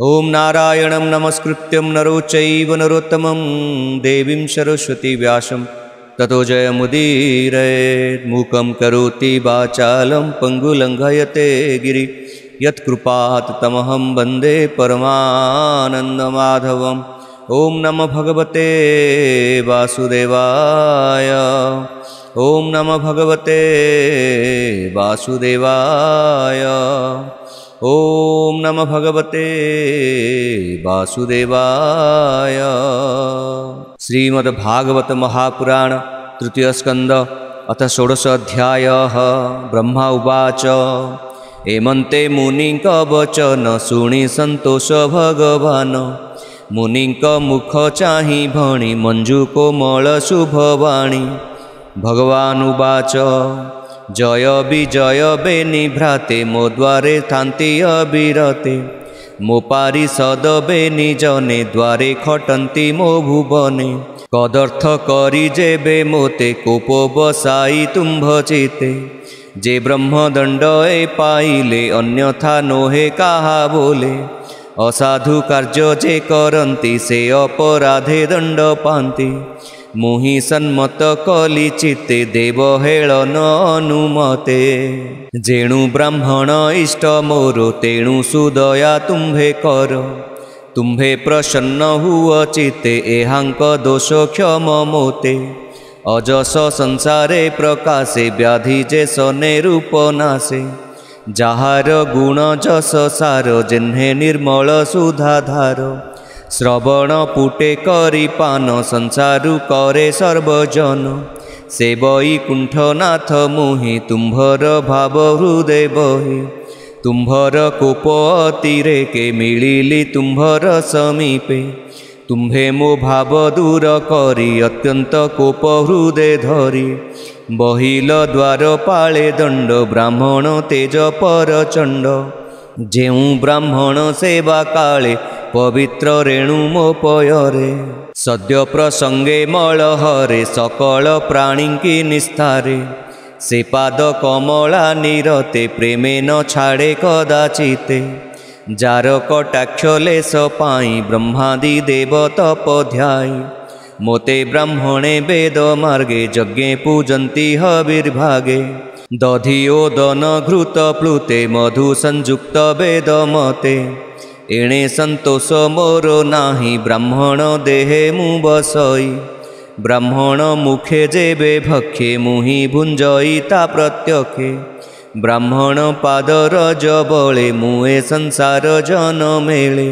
ओम नारायणं नमस्कृत्यं नरो चैव नरोत्तमं देवीं सरस्वती व्यासं ततो जयमुदीरयेत्। मूकं करोति वाचालं पङ्गुलङ्घयते गिरि यत्कृपात् तमहं वन्दे परमानन्दमाधवम्। ओम नमो भगवते वासुदेवाय। ओम नमो भगवते वासुदेवाय। ओम नमो भगवते वासुदेवाय। श्रीमद्भागवत महापुराण तृतीय स्कंद अथ षोडश अध्याय। ब्रह्मा उवाच एमंते मुनिंक वचन शुणी संतोष भगवान। मुनिंक मुख चाहि भणी मंजु कोमल शुभवाणी। भगवान उवाच जय विजय बेनि भ्राते मो द्वारे थान्ति अविरते। मो पारिषद बेनि जने द्वारे खटन्ति मो भुवने। कदर्थ करी जेबे मोते कोप बसाई तुम्भ चिते। जे ब्रह्मदंड ए पाइले अन्यथा नोहे काहा बोले। असाधु कार्य जे करन्ति से अपराधे दंड पान्ति। मुहि सन्मत कली चित्ते देव हेलन अनुमते। जेणु ब्राह्मण इष्ट मोरो तेणु सुदया तुम्भे कर। तुम्भे प्रसन्न हुआ चित्ते एहांक दोष क्षम मोते। अजस संसारे प्रकाशे व्याधि जे सने रूप नासे। जाहार गुण जस सार जिन्हे निर्मल सुधाधार। श्रवण पुटे करी पान संसारु करे सर्वजन। से वैकुंठनाथ मुहि तुम्भर भाव हृदय बहि। तुम्भर कोप अतिरेके मिलिली तुम्भर समीपे। तुम्भे मो भाव दूर करी अत्यंत कोप हृदय धरी। बहिल द्वार पाळे दंड ब्राह्मण तेज परचंड। जेऊ ब्राह्मण सेवा काले पवित्र रेणु मो पयरे। सद्य प्रसंगे मलहरे सकल प्राणींकी निस्तारे। से पाद कमला निरते प्रेमे न छाड़े कदाचिते। जार कटाक्ष लेश पाई ब्रह्मादि देव तप ध्याई। मोते ब्राह्मणे वेद मार्गे यज्ञे पूजन्ति हविर्भागे। दधिओदन घृत प्लुते मधु संयुक्त वेद मते। एणे संतोष मोर नाही ब्राह्मण देहे मु बसई। ब्राह्मण मुखे जेबे भक्षे मुहि भुंजई ता प्रत्यखे। ब्राह्मण पादर जबले मुए संसार जन मेले।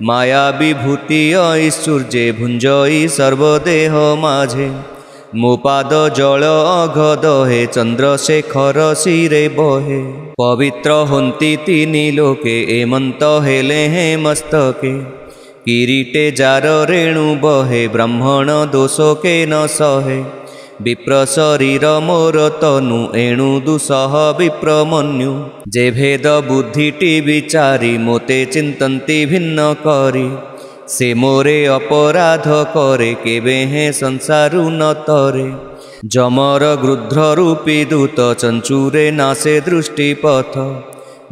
माया विभूति ऐश्वर्ये भुंजई सर्वदेह माझे। मो पाद जल अघदहे चंद्रशेखर शिरे बहे। पवित्र होन्ति तीनि लोके एमंत हेले हे मस्तके। किरीटे जार रेणु बहे ब्राह्मण दोष के न सहे। विप्र शरीर मोर तनु एणु दुसह विप्र मन्यु। जे भेद बुद्धिटी विचारी मोते चिंतन्ति भिन्न करी। से मोरे अपराध करे केबे हे संसारु न तरे। जमर गृध्र रूपी दूत चंचुरे नासे दृष्टिपथ।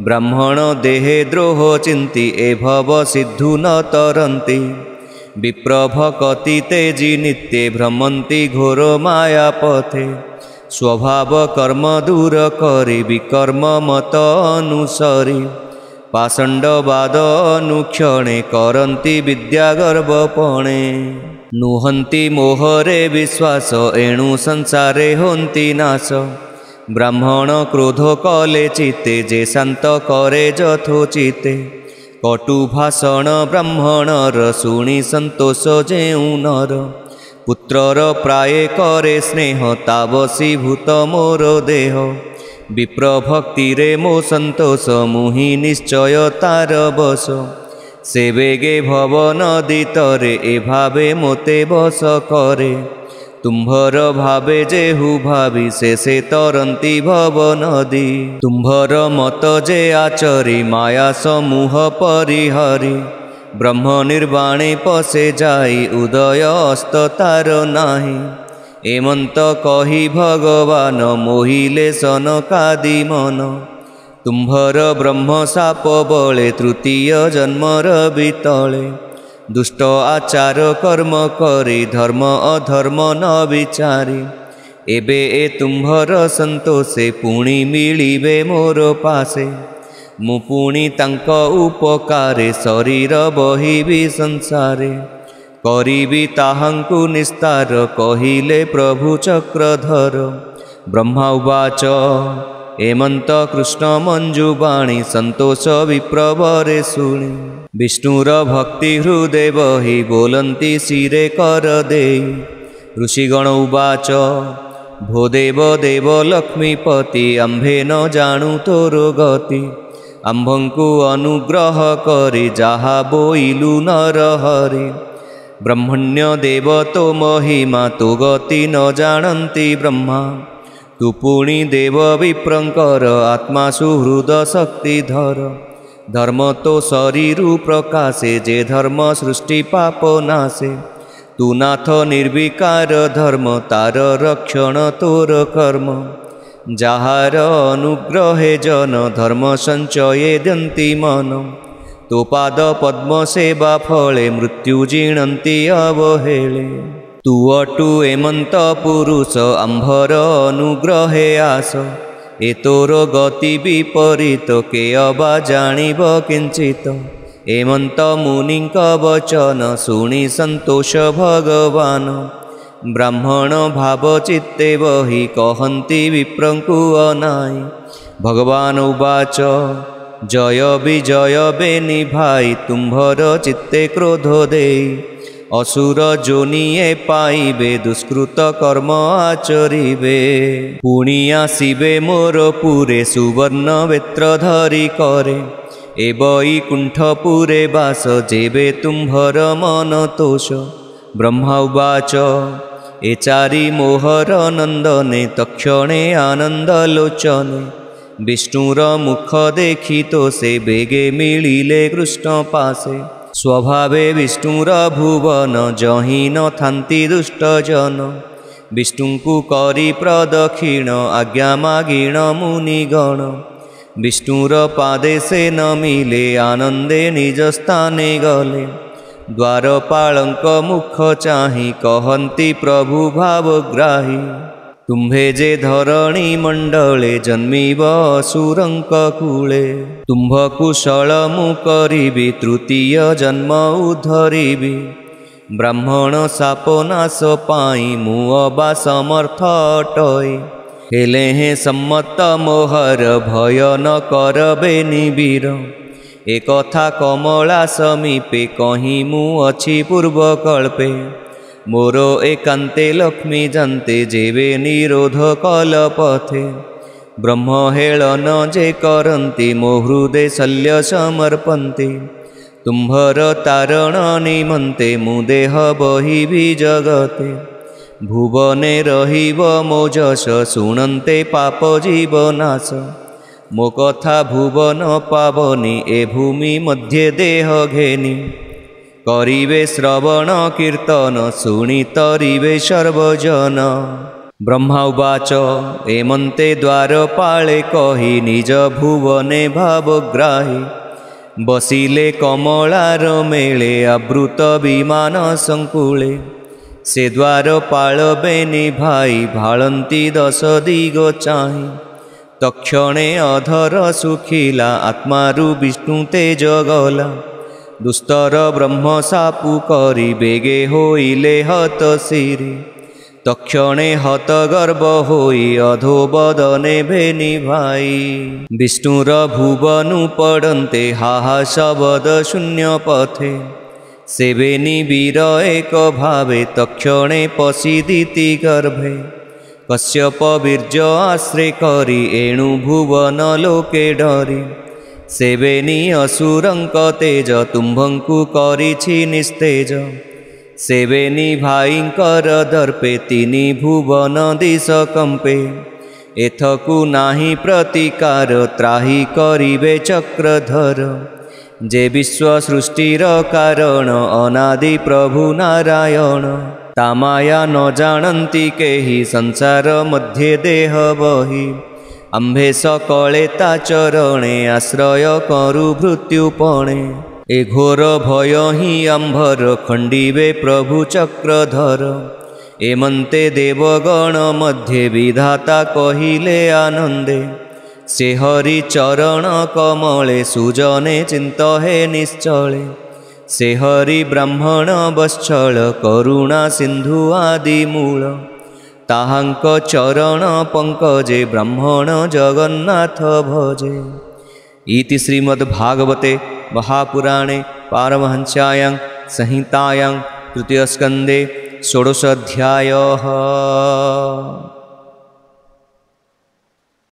ब्राह्मण देहे द्रोह चिंती ए भव सिद्धु न तरन्ति। विप्रभकति तेजी नित्ये भ्रमन्ति घोर माया पथे। स्वभाव कर्म दूर करी विकर्म मत अनुसरी। पाषण्डवाद अनुक्षणे करन्ति विद्या गर्वपणे। नुहन्ति मोहरे विश्वास एणु संसारे होन्ति नाश। ब्राह्मण क्रोध कले चित्ते जे शांत करे यथोचिते। कटु भाषण ब्राह्मणर शुणी संतोष जेउ नर। पुत्रर प्राय करे स्नेह तावसीभूत मोर देह। विप्र भक्ति रे मो संतोष मुहि निश्चय तार बस। से बेगे भव नदी तरे ए भावे मोते बस करे। तुम्भर भावे जेहु भावी से तरंती भव नदी। तुम्भर मत जे आचरी माया समूह परिहरी। ब्रह्म निर्वाणे पसे जाई उदय अस्त तार नाही। एमंत कही भगवान मोहिले सनकादि मन। तुम्भर ब्रह्म साप बले तृतीय जन्मर बितले दुष्ट आचार कर्म करी धर्म अधर्म न विचारी एबे ए तुम्भर संतोषे पुणी मिलिबे मोर पासे मु पुणी तांक उपकारे शरीर बहिबी संसारे करिबी ताहांकु निस्तार कहिले प्रभु चक्रधर। ब्रह्मा उवाच एमंत कृष्ण मंजुबाणी संतोष विप्रवरे शुणी विष्णुर भक्ति हृदय बहि बोलंती शिरे कर देई। ऋषिगण उवाच भो देव देव लक्ष्मीपति आंभे न जानू तोर गति आंभंकु अनुग्रह करी जाहा बोइलु नरहरि ब्रह्मण्य देव तो महिमा तो गति न जानती ब्रह्मा तु पुणी देव विप्रंकर आत्मा सुहृद शक्तिधर धर्म तो शरीरु प्रकाशे जे धर्म सृष्टि पाप नाशे तू नाथ निर्विकार धर्म तार रक्षण तोर कर्म जाहार अनुग्रहे जन धर्म संचये दंती मन तो पाद पद्म सेवा फले मृत्यु जीणंती अवहेले तू अटु एमंत पुरुष आंभर अनुग्रहे आस ए तोर गति विपरीत के अबा जानिब किंचित एमंत मुनिंक वचन शुणी संतोष भगवान ब्राह्मण भाव चित्ते बहि कहन्ति विप्रंकु अनाई। भगवान उवाच जय विजय बेनि भाई तुम्भर चित्ते क्रोध देई असुर जोनिए पाइबे दुष्कृत कर्म आचरिबे पुणी आसिबे मोर पुरे सुवर्ण वेत्र धरी करे ए वैकुंठपुरे वास जेबे तुम्भर मन तोष। ब्रह्मा उवाच ए चारि मोहर नंदने तक्षणे आनंदलोचने विष्णुर मुख देखी तो से बेगे मिलिले कृष्ण पासे स्वभावे विष्णुर भुवन जहि न थांती दुष्ट जन विष्णुंकु करी प्रदक्षिण आज्ञा मागिण मुनिगण विष्णुर पादे से न मिले आनंदे निज स्थाने गले द्वारपालंक मुख चाहि कहन्ति प्रभु भावग्राही तुम्भे जे धरणी मंडले जन्मिब असुरंक कूले तुम्भ कुशल मु करिबि तृतीय जन्म उद्धरिबि ब्राह्मण शापनाश पाई मु अबा समर्थ अटई हेले हे सम्मत मोहर भय न करबे निबीर ए कथा कमला समीपे कहीं मु अछि पूर्व कल्पे मोर एकांते लक्ष्मी जानते जेबे निरोध कलपथे ब्रह्म हेलन जे करन्ति मो हृदय शल्य समर्पन्ति तुम्भर तारण निमन्ते मु देह बहिबि जगते भुवने रहिब मो जस शुणन्ते पाप जीवनाश मो कथा भुवन पावनी ए भूमि मध्ये देह घेनी करिवे श्रवण कीर्तन शुणी तरिवे सर्वजन। ब्रह्मा उवाच एमन्ते द्वारपाले कहि निज भुवने भावग्राही बसिले कमलार मेले आवृत विमान संकुले से द्वारपाल बेनि भाई भाळन्ति दश दिग चाहि तक्षणे अधर सुखिला आत्मारु विष्णु तेज गला दुस्तर ब्रह्म सापु करी बेगे होइले हत शिरी तक्षणे हत गर्भ होई अधो बदने बेनि भाई विष्णुर भुवनु पड़न्ते हाहा शब्द शून्य पथे सेवेनी वीर एक भावे तक्षणे पशिदिति गर्भे कश्यप वीर्य आश्रे करी एणु भुवन लोके डरी सेवेनी असुरंक तेज तुम्भंकु करिछि निस्तेज सेवेनी भाईंकर दर्पे तिनि भुवन दिश कंपे एथकु नाही प्रतिकार त्राही करिवे चक्रधर जे विश्व सृष्टिर कारण अनादि प्रभु नारायण तामाया न जानन्ति केहि संसार मध्ये देह बहि आम्भे सकळे ता चरणे आश्रय करु मृत्युपणे ए घोर भय ही आम्भर खंडिबे प्रभु चक्रधर एमन्ते देवगण मध्ये विधाता कहिले आनंदे से हरि चरण कमले सुजने चिंतहे निश्चले से हरि ब्राह्मण वत्सल करुणा सिंधु आदि मूल ताहांक चरण पंकजे ब्राह्मण जगन्नाथ भजे। इति श्रीमद्भागवते महापुराणे पारमहंस्यायां संहितायां तृतीयस्कन्धे षोडशाध्यायः।